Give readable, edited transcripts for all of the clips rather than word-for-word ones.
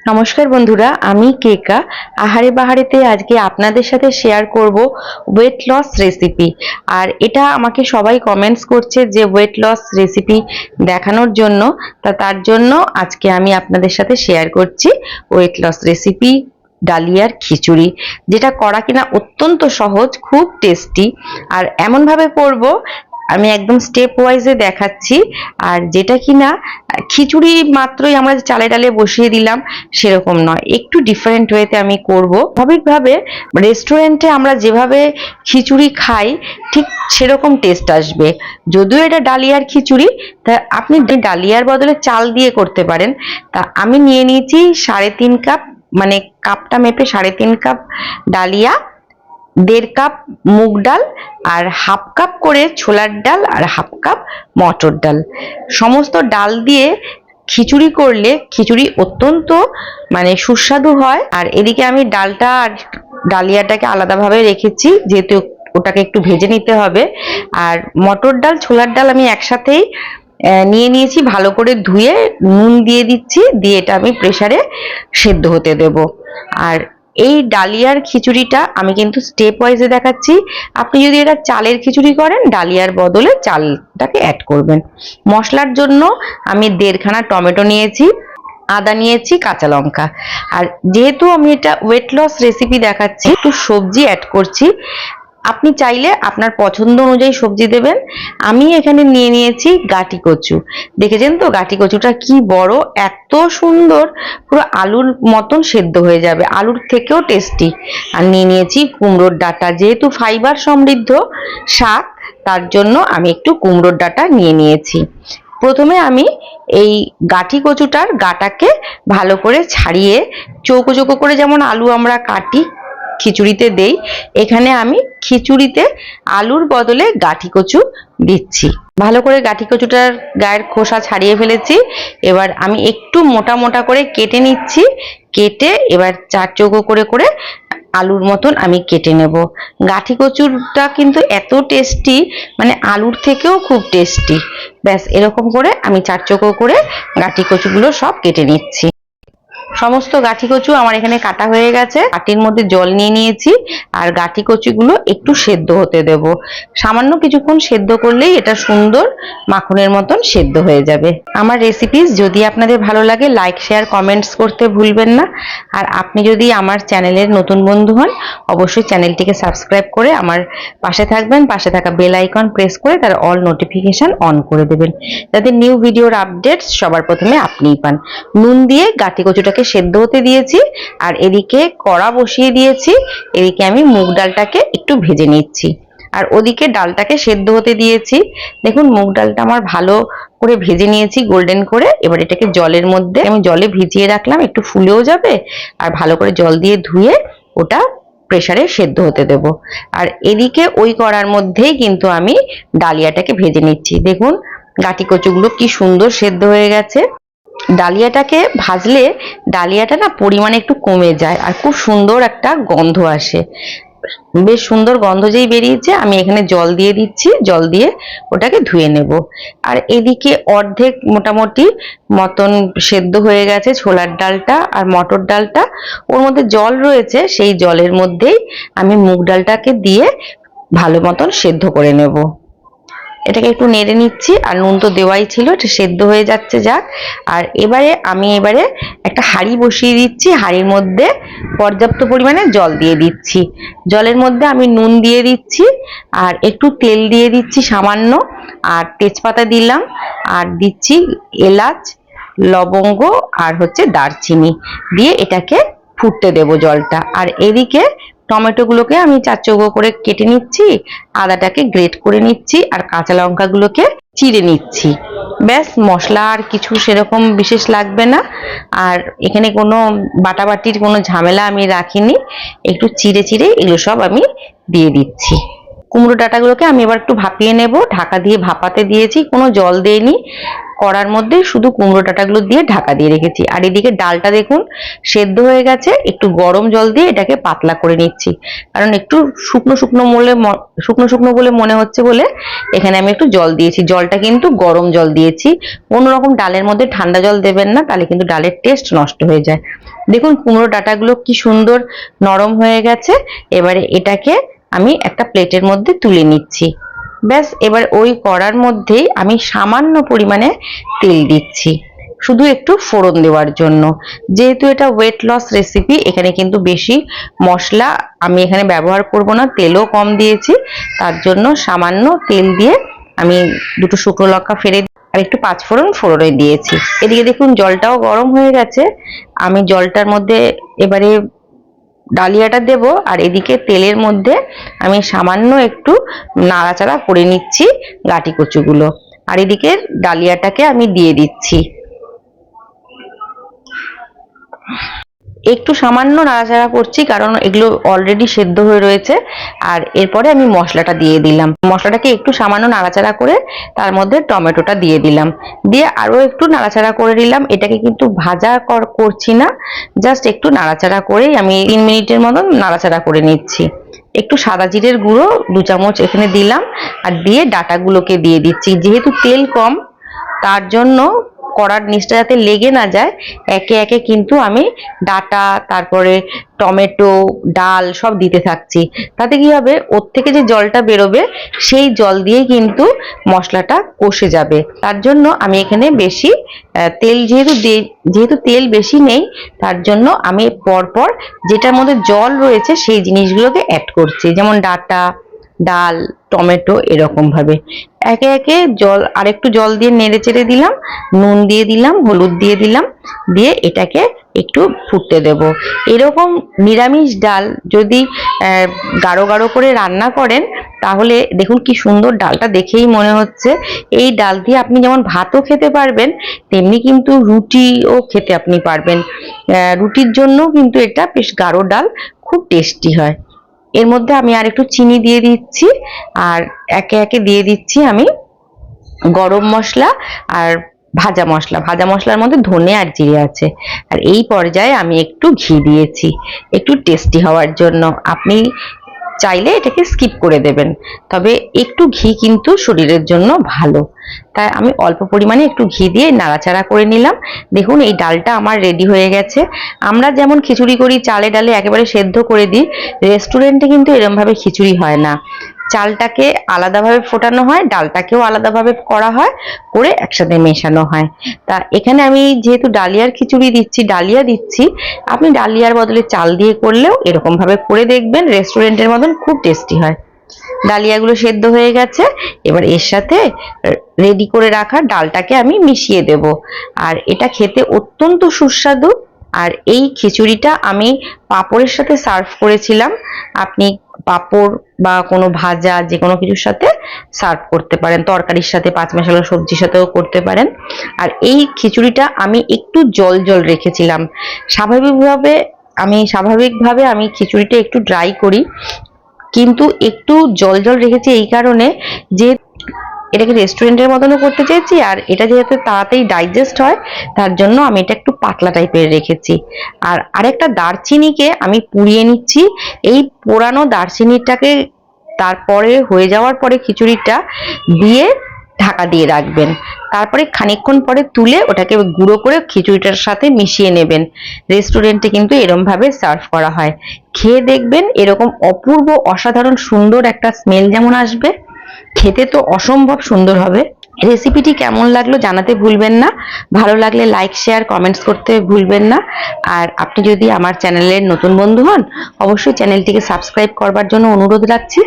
নমস্কার বন্ধুরা, আমি কেকা আহারে বাহারেতে আজকে আপনাদের সাথে শেয়ার করব ওয়েট লস রেসিপি। আর এটা আমাকে সবাই কমেন্টস করছে যে ওয়েট লস রেসিপি দেখানোর জন্য। তার জন্য আজকে আমি আপনাদের সাথে শেয়ার করছি ওয়েট লস রেসিপি ডালিয়ার খিচুড়ি, যেটা করা কিনা অত্যন্ত সহজ, খুব টেস্টি। আর এমনভাবে করব, আমি একদম স্টেপ ওয়াইজে দেখাচ্ছি। আর যেটা কিনা খিচুড়ি মাত্রই আমরা চালে ডালে বসিয়ে দিলাম সেরকম নয়, একটু ডিফারেন্ট ওয়েতে আমি করব। স্বাভাবিকভাবে রেস্টুরেন্টে আমরা যেভাবে খিচুড়ি খাই ঠিক সেরকম টেস্ট আসবে। যদিও এটা ডালিয়ার খিচুড়ি, তা আপনি ডালিয়ার বদলে চাল দিয়ে করতে পারেন। তা আমি নিয়ে নিয়েছি 3.5 কাপ, মানে কাপটা মেপে 3.5 কাপ ডালিয়া, 1.5 কাপ মুগ ডাল, আর 1/2 কাপ করে ছোলার ডাল, আর 1/2 কাপ মটর ডাল। সমস্ত ডাল দিয়ে খিচুড়ি করলে খিচুড়ি অত্যন্ত সুস্বাদু হয়। আর এদিকে আমি ডালটা আর ডালিয়াটাকে আলাদাভাবে রেখেছি, যেহেতু ওটাকে একটু ভেজে নিতে হবে। আর মটর ডাল ছোলার ডাল আমি একসাথেই নিয়ে নিয়েছি, ভালো করে ধুয়ে নুন দিয়ে দিচ্ছি, দিয়ে এটা আমি প্রেসারে সেদ্ধ হতে দেব। আর এই ডালিয়ার খিচুড়িটা আমি কিন্তু স্টেপ ওয়াইজে দেখাচ্ছি। আপনি যদি এটা চালের খিচুড়ি করেন, ডালিয়ার বদলে চালটাকে অ্যাড করবেন। মশলার জন্য আমি 1.5 খানা টমেটো নিয়েছি, আদা নিয়েছি, কাঁচা লঙ্কা। আর যেহেতু আমি এটা ওয়েট লস রেসিপি দেখাচ্ছি, একটু সবজি অ্যাড করছি। আপনি চাইলে আপনার পছন্দ অনুযায়ী সবজি দেবেন। আমি এখানে নিয়ে নিয়েছি গাটি কচু। দেখেছেন তো গাটি কচুটা কি বড়, এত সুন্দর, পুরো আলুর মতন সেদ্ধ হয়ে যাবে, আলুর থেকেও টেস্টি। আর নিয়ে নিয়েছি কুমড়োর ডাঁটা, যেহেতু ফাইবার সমৃদ্ধ শাক, তার জন্য আমি একটু কুমড়োর ডাঁটা নিয়ে নিয়েছি। প্রথমে আমি এই গাটি কচুটার গাটাকে ভালো করে ছাড়িয়ে চৌকো চৌকো করে, যেমন আলু আমরা কাটি খিচুড়িতে দেই, এখানে আমি খিচুড়িতে আলুর বদলে গাঠি কচু দিচ্ছি। ভালো করে গাঠি কচুটার গায়ের খোসা ছাড়িয়ে ফেলেছি। এবার আমি একটু মোটা মোটা করে কেটে নিচ্ছি, কেটে এবার 4 চৌকো করে করে আলুর মতন আমি কেটে নেব। গাঠি কচুরটা কিন্তু এত টেস্টি, আলুর থেকেও খুব টেস্টি। ব্যাস এরকম করে আমি 4 চৌকো করে গাঠি কচুগুলো সব কেটে নিচ্ছি। সমস্ত গাঠি কচু আমার এখানে কাটা হয়ে গেছে। বাটির মধ্যে জল নিয়ে নিয়েছি, আর গাঠি কচুগুলো একটু সেদ্ধ হতে দেব। সামান্য কিছুক্ষণ সেদ্ধ করলেই এটা সুন্দর মাখনের মতন সেদ্ধ হয়ে যাবে। আমার রেসিপিস যদি আপনাদের ভালো লাগে, লাইক শেয়ার কমেন্টস করতে ভুলবেন না। আর আপনি যদি আমার চ্যানেলের নতুন বন্ধু হন, অবশ্যই চ্যানেলটিকে সাবস্ক্রাইব করে আমার পাশে থাকবেন। পাশে থাকা বেল আইকন প্রেস করে তার অল নোটিফিকেশন অন করে দেবেন, যাতে নিউ ভিডিওর আপডেটস সবার প্রথমে আপনিই পান। নুন দিয়ে গাঠি কচুটাকে সেদ্ধ হতে দিয়েছি, আর এদিকে কড়া বসিয়ে দিয়েছি। এদিকে আমি মুগ ডালটাকে একটু ভেজে নিচ্ছি, আর ওদিকে ডালটাকে সেদ্ধ হতে দিয়েছি। দেখুন মুগ ডালটা আমার ভালো করে ভেজে নিয়েছি গোল্ডেন করে। এবার এটাকে জলের মধ্যে আমি জলে ভিজিয়ে রাখলাম, একটু ফুলেও যাবে। আর ভালো করে জল দিয়ে ধুয়ে ওটা প্রেসারে সেদ্ধ হতে দেব। আর এদিকে ওই কড়ার মধ্যেই কিন্তু আমি ডালিয়াটাকে ভেজে নিচ্ছি। দেখুন গাঠি কচুগুলো কি সুন্দর সেদ্ধ হয়ে গেছে। ডালিয়াটাকে ভাজলে ডালিয়াটা না পরিমাণে একটু কমে যায়, আর খুব সুন্দর একটা গন্ধ আসে। বেশ সুন্দর গন্ধ যেই বেরিয়েছে, আমি এখানে জল দিয়ে দিচ্ছি, জল দিয়ে ওটাকে ধুয়ে নেব। আর এদিকে অর্ধেক মোটামুটি মতন সেদ্ধ হয়ে গেছে ছোলার ডালটা আর মটর ডালটা। ওর মধ্যে জল রয়েছে, সেই জলের মধ্যেই আমি মুগ ডালটাকে দিয়ে ভালো মতন সেদ্ধ করে নেব। এটাকে একটু নেড়ে নিচ্ছি, আর নুন তো দেওয়াই ছিল, এটা সেদ্ধ হয়ে যাচ্ছে যাক। আর আমি এবারে একটা হাঁড়ি বসিয়ে দিচ্ছি, হাঁড়ির মধ্যে পর্যাপ্ত পরিমাণে জল দিয়ে দিচ্ছি। জলের মধ্যে আমি নুন দিয়ে দিচ্ছি, আর একটু তেল দিয়ে দিচ্ছি সামান্য, আর তেজপাতা দিলাম, আর দিচ্ছি এলাচ, লবঙ্গ, আর দারচিনি দিয়ে এটাকে ফুটতে দেব জলটা। আর এদিকে টমেটোগুলোকে আমি 4 চৌকো করে কেটে নিচ্ছি, আদাটাকে গ্রেট করে নিচ্ছি, আর কাঁচা লঙ্কাগুলোকে চিড়ে নিচ্ছি। ব্যাস মশলা আর কিছু সেরকম বিশেষ লাগবে না। আর এখানে কোনো বাটাবাটির কোনো ঝামেলা আমি রাখিনি, একটু চিড়ে চিড়ে এগুলো সব আমি দিয়ে দিচ্ছি। কুমড়ো ডাঁটাগুলোকে আমি এবার একটু ভাপিয়ে নেব, ঢাকা দিয়ে ভাপাতে দিয়েছি, কোনো জল দেইনি। কড়ার মধ্যে শুধু কুমড়ো ডাঁটাগুলো দিয়ে ঢাকা দিয়ে রেখেছি। আর এদিকে ডালটা দেখুন সেদ্ধ হয়ে গেছে। একটু গরম জল দিয়ে এটাকে পাতলা করে নিচ্ছি, কারণ একটু শুকনো শুকনো বলে মনে হচ্ছে বলে এখানে আমি একটু জল দিয়েছি। জলটা কিন্তু গরম জল দিয়েছি, কোনো রকম ডালের মধ্যে ঠান্ডা জল দেবেন না, তাহলে কিন্তু ডালের টেস্ট নষ্ট হয়ে যায়। দেখুন কুমড়ো ডাঁটাগুলো কি সুন্দর নরম হয়ে গেছে। এবারে এটাকে আমি একটা প্লেটের মধ্যে তুলে নিচ্ছি। ব্যাস, এবার ওই কড়ার মধ্যেই আমি সামান্য পরিমাণে তেল দিচ্ছি, শুধু একটু ফোড়ন দেওয়ার জন্য। যেহেতু এটা ওয়েট লস রেসিপি, এখানে কিন্তু বেশি মশলা আমি এখানে ব্যবহার করব না, তেলও কম দিয়েছি, তার জন্য সামান্য তেল দিয়ে আমি দুটো শুকনো লঙ্কা ফেলে আর একটু পাঁচফোড়ন ফোড়নে দিয়েছি। এদিকে দেখুন জলটাও গরম হয়ে গেছে। আমি জলটার মধ্যে এবারে ডালিয়াটা দেব, আর এদিকে তেলের মধ্যে আমি সামান্য একটু নাড়াচাড়া করে নিচ্ছি গাটি কচুগুলো, আর এদিকে ডালিয়াটাকে আমি দিয়ে দিচ্ছি। একটু সামান্য নাড়াচাড়া করছি, কারণ এগুলো অলরেডি সেদ্ধ হয়ে রয়েছে। আর এরপরে আমি মশলাটা দিয়ে দিলাম। মশলাটাকে একটু সামান্য নাড়াচাড়া করে তার মধ্যে টমেটোটা দিয়ে দিলাম, দিয়ে আরো একটু নাড়াচাড়া করে নিলাম। এটাকে কিন্তু ভাজা করছি না, জাস্ট একটু নাড়াচাড়া করেই আমি 3 মিনিটের মতন নাড়াচাড়া করে নিচ্ছি। একটু সাদা জিরের গুঁড়ো 2 চামচ এখানে দিলাম, আর দিয়ে ডাঁটাগুলোকে দিয়ে দিচ্ছি। যেহেতু তেল কম, তার জন্য কড়ার নিচটা যাতে লেগে না যায়, একে একে কিন্তু আমি ডাঁটা, তারপরে টমেটো, ডাল সব দিতে থাকছি। তাতে কি হবে, ওর থেকে যে জলটা বেরোবে সেই জল দিয়ে কিন্তু মশলাটা কষে যাবে। তার জন্য আমি এখানে বেশি তেল যেহেতু তেল বেশি নেই, তার জন্য আমি পরপর যেটার মধ্যে জল রয়েছে সেই জিনিসগুলোকে অ্যাড করছি, যেমন ডাঁটা, ডাল, টমেটো, এরকম ভাবে একে একে আরেকটু জল দিয়ে নেড়ে চেড়ে দিলাম, নুন দিয়ে দিলাম, হলুদ দিয়ে দিলাম, দিয়ে এটাকে একটু ফুটতে দেব। এরকম নিরামিষ ডাল যদি গাঢ় গাঢ় করে রান্না করেন, তাহলে দেখুন কি সুন্দর ডালটা দেখেই মনে হচ্ছে। এই ডাল দিয়ে আপনি যেমন ভাতও খেতে পারবেন, তেমনি কিন্তু রুটিও খেতে আপনি পারবেন। রুটির জন্য কিন্তু এটা বেশ গাঢ় ডাল, খুব টেস্টি হয়। এর মধ্যে আমি আর একটু চিনি দিয়ে দিচ্ছি, আর একে একে দিয়ে দিচ্ছি আমি গরম মশলা আর ভাজা মশলার মধ্যে ধনে আর জিরে আছে। আর এই পর্যায়ে আমি একটু ঘি দিয়েছি, একটু টেস্টি হওয়ার জন্য। আপনি চাইলে এটাকে স্কিপ করে দেবেন, তবে একটু ঘি কিন্তু শরীরের জন্য ভালো। তাই আমি অল্প পরিমাণে একটু ঘি দিয়ে নাড়াচাড়া করে নিলাম। দেখুন এই ডালটা আমার রেডি হয়ে গেছে। আমরা যেমন খিচুড়ি করি, চালে ডালে একেবারে সেদ্ধ করে দিই, রেস্টুরেন্টে কিন্তু এরকম ভাবে খিচুড়ি হয় না। চালটাকে আলাদাভাবে ফোটানো হয়, ডালটাকেও আলাদাভাবে করা হয়, করে একসাথে মেশানো হয়। তা এখানে আমি যেহেতু ডালিয়া দিচ্ছি, আপনি ডালিয়ার বদলে চাল দিয়ে করলেও এরকম ভাবে করে দেখবেন, রেস্টুরেন্টের মতন খুব টেস্টি হয়। ডালিয়াগুলো সেদ্ধ হয়ে গেছে, এবার এর সাথে রেডি করে রাখা ডালটাকে আমি মিশিয়ে দেব। আর এটা খেতে অত্যন্ত সুস্বাদু। আর এই খিচুড়িটা আমি পাঁপড়ের সাথে সার্ভ করেছিলাম। আপনি পাঁপড় বা কোনো ভাজা যে কোনো কিছুর সাথে সার্ভ করতে পারেন, তরকারির সাথে, পাঁচ মশলা সবজির সাথেও করতে পারেন। আর এই খিচুড়িটা আমি একটু জল জল রেখেছিলাম। স্বাভাবিকভাবে আমি খিচুড়িটা একটু ড্রাই করি, কিন্তু একটু জল জল রেখেছি এই কারণে যে এটাকে রেস্টুরেন্টের মতনও করতে চেয়েছি, আর এটা যেহেতু তাড়াতাড়ি ডাইজেস্ট হয়, তার জন্য আমি এটা একটু পাতলা টাইপের রেখেছি। আর আরেকটা দারচিনিকে আমি পুড়িয়ে নিচ্ছি। এই পোড়ানো দারচিনিটাকে তারপরে হয়ে যাওয়ার পরে খিচুড়িটা দিয়ে ঢাকা দিয়ে রাখবেন। তারপরে খানিকক্ষণ পরে তুলে ওটাকে গুঁড়ো করে খিচুড়িটার সাথে মিশিয়ে নেবেন। রেস্টুরেন্টে কিন্তু এরকম ভাবে সার্ভ করা হয়। খেয়ে দেখবেন, এরকম অপূর্ব অসাধারণ সুন্দর একটা স্মেল যেমন আসবে, খেতে তো অসম্ভব সুন্দর হবে। রেসিপিটি কেমন লাগলো জানাতে ভুলবেন না। ভালো লাগলে লাইক, শেয়ার, কমেন্টস করতে ভুলবেন না। আর আপনি যদি আমার চ্যানেলের নতুন বন্ধু হন, অবশ্যই চ্যানেলটিকে সাবস্ক্রাইব করবার জন্য অনুরোধ রাখছি।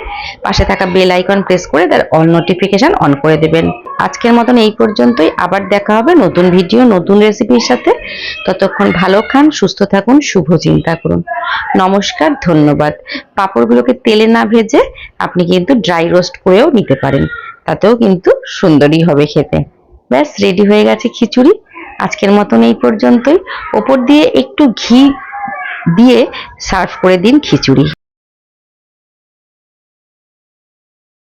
পাশে থাকা বেল আইকন প্রেস করে তার অল নোটিফিকেশন অন করে দেবেন। আজকের মতন এই পর্যন্তই। আবার দেখা হবে নতুন ভিডিও, নতুন রেসিপির সাথে। ততক্ষণ ভালো খান, সুস্থ থাকুন, শুভ চিন্তা করুন। নমস্কার, ধন্যবাদ। পাঁপড়গুলোকে তেলে না ভেজে আপনি কিন্তু ড্রাই রোস্ট করেও নিতে পারেন, তাতেও কিন্তু সুন্দরই হবে খেতে। ব্যাস, রেডি হয়ে গেছে খিচুড়ি। আজকের মতন এই পর্যন্তই। ওপর দিয়ে একটু ঘি দিয়ে সার্ভ করে দিন খিচুড়ি।